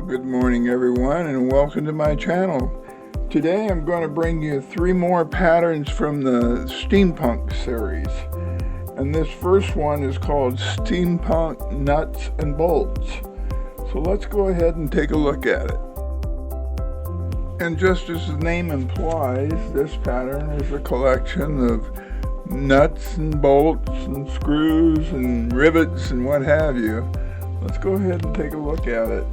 Good morning everyone, and welcome to my channel. Today I'm going to bring you 3 more patterns from the Steampunk series. And this first one is called Steampunk Nuts and Bolts. So let's go ahead and take a look at it. And just as the name implies, this pattern is a collection of nuts and bolts and screws and rivets and what have you. Let's go ahead and take a look at it.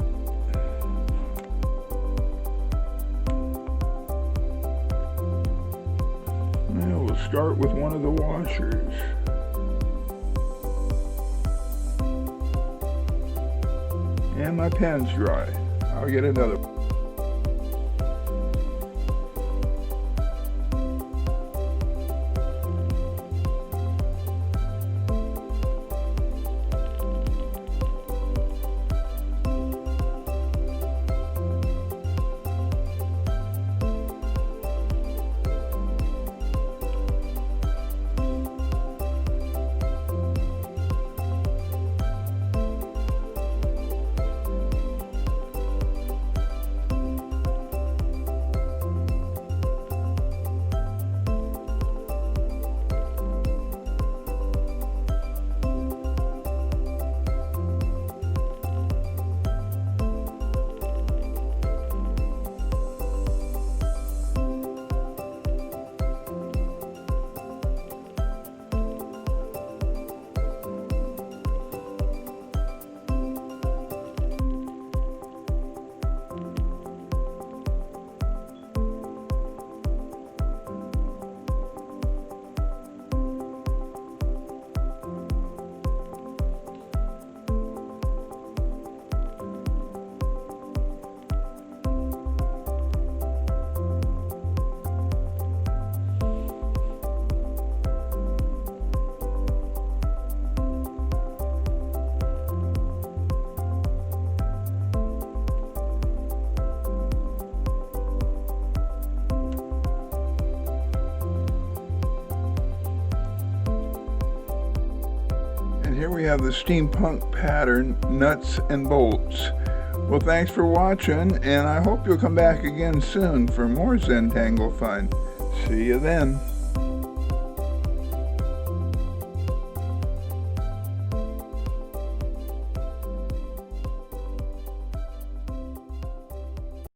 Now we'll start with one of the washers. And my pen's dry. I'll get another one. Here we have the Steampunk pattern, nuts and bolts. Well, thanks for watching, and I hope you'll come back again soon for more Zen Tangle fun. See you then.